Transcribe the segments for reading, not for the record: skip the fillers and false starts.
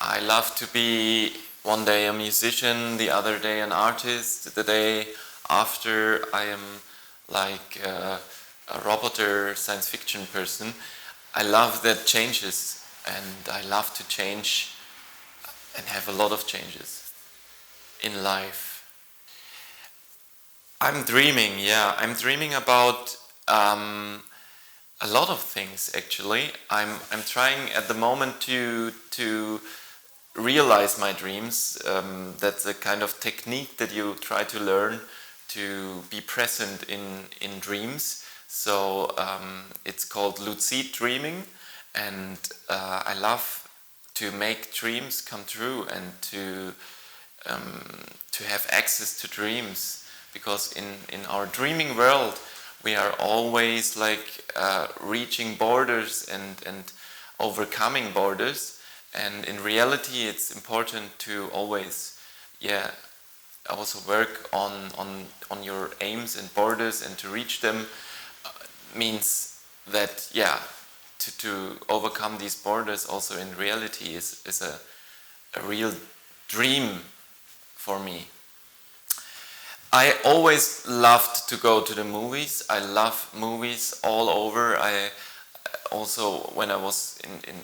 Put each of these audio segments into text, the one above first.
I love to be one day a musician, the other day an artist, the day after I am like a robot or science fiction person. I love that changes, and I love to change and have a lot of changes in life. I'm dreaming, yeah. I'm dreaming about a lot of things actually. I'm trying at the moment to realize my dreams. That's a kind of technique that you try to learn to be present in dreams. So it's called lucid dreaming, and I love to make dreams come true and to have access to dreams, because in our dreaming world we are always like reaching borders and overcoming borders, and in reality it's important to always also work on your aims and borders, and to reach them means that to overcome these borders also in reality is a real dream for me. I always loved to go to the movies. I love movies all over. I also, when I was in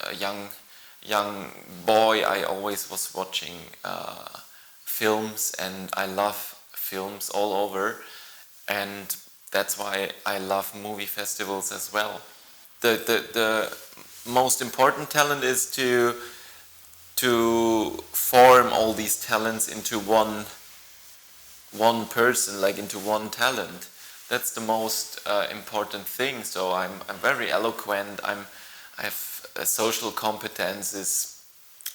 a young boy, I always was watching films, and I love films all over, and that's why I love movie festivals as well. The most important talent is to form all these talents into one person, like into one talent. That's the most important thing. So I'm very eloquent. I have social competences.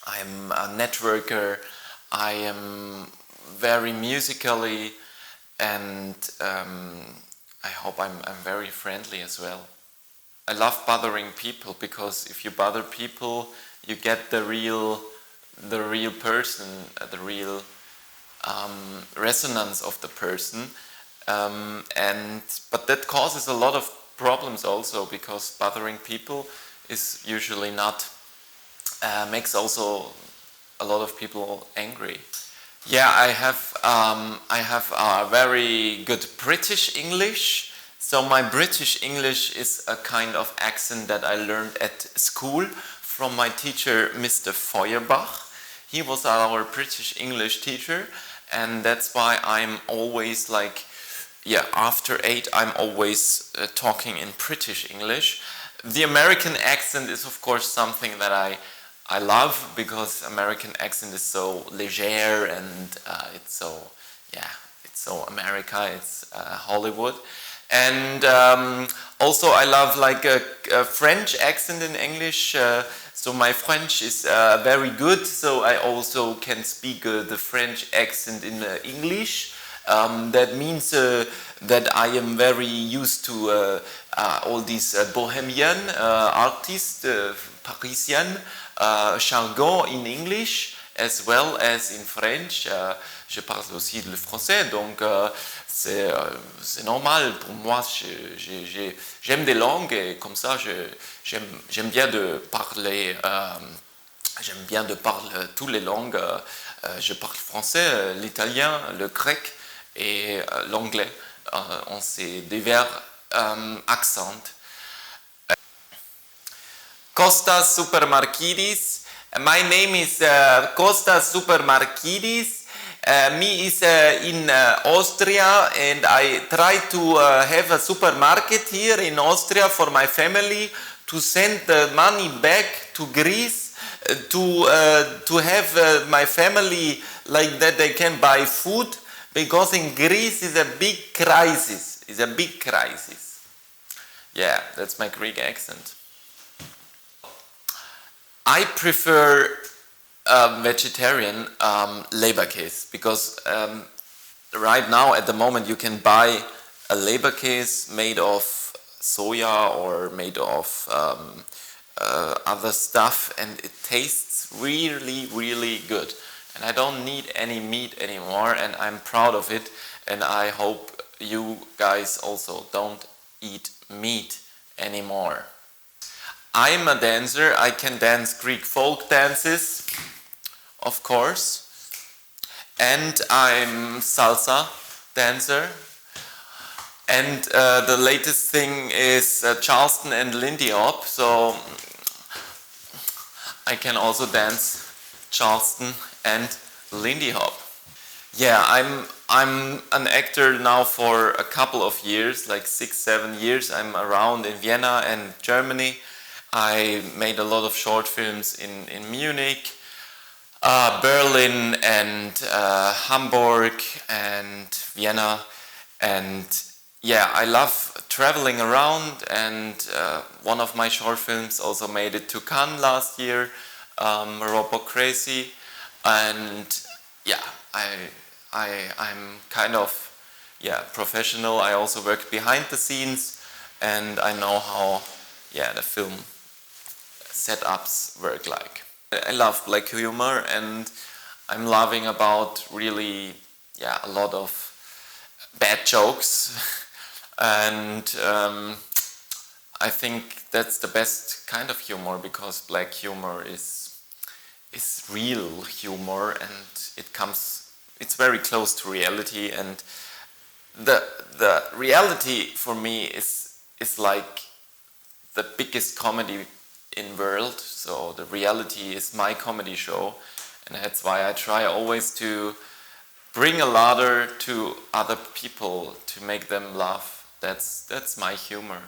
I'm a networker. I am very musically, and I hope I'm very friendly as well. I love bothering people, because if you bother people, you get the real person, the real resonance of the person, but that causes a lot of problems also, because bothering people is usually not makes also a lot of people angry. Yeah, I have a very good British English. So my British English is a kind of accent that I learned at school from my teacher, Mr. Feuerbach. He was our British English teacher, and that's why I'm always like, after 8 I'm always talking in British English. The American accent is of course something that I love, because American accent is so léger, and it's so America, it's Hollywood. And also I love like a French accent in English. So my French is very good, so I also can speak the French accent in English. That means that I am very used to all these bohemian artists, Parisian jargon in English as well as in French. Je parle aussi le français, donc c'est normal pour moi. J'aime des langues, et comme ça j'aime bien de parler. J'aime bien de parler toutes les langues. Je parle français, l'italien, le grec et l'anglais. On ces divers accents. Kostas Supermarkidis. My name is Kostas Supermarkidis. Me is in Austria, and I try to have a supermarket here in Austria for my family, to send the money back to Greece, to have my family like that they can buy food, because in Greece is a big crisis. It's a big crisis. Yeah, that's my Greek accent. I prefer vegetarian leberkäse, because right now at the moment you can buy a leberkäse made of soya or made of other stuff, and it tastes really, really good. And I don't need any meat anymore, and I'm proud of it, and I hope you guys also don't eat meat anymore. I'm a dancer. I can dance Greek folk dances, of course. And I'm salsa dancer. And the latest thing is Charleston and Lindy Hop. So I can also dance Charleston and Lindy Hop. Yeah, I'm an actor now for a couple of years, like 6, 7 years. I'm around in Vienna and Germany. I made a lot of short films in Munich, Berlin, and Hamburg and Vienna. And yeah, I love traveling around. And one of my short films also made it to Cannes last year, Robot Crazy. And yeah, I'm kind of professional. I also work behind the scenes, and I know how the film setups work like. I love black humor, and I'm loving about really a lot of bad jokes, and I think that's the best kind of humor, because black humor is real humor, and it's very close to reality, and the reality for me is like the biggest comedy in world. So the reality is my comedy show, and that's why I try always to bring a laughter to other people, to make them laugh. That's my humor.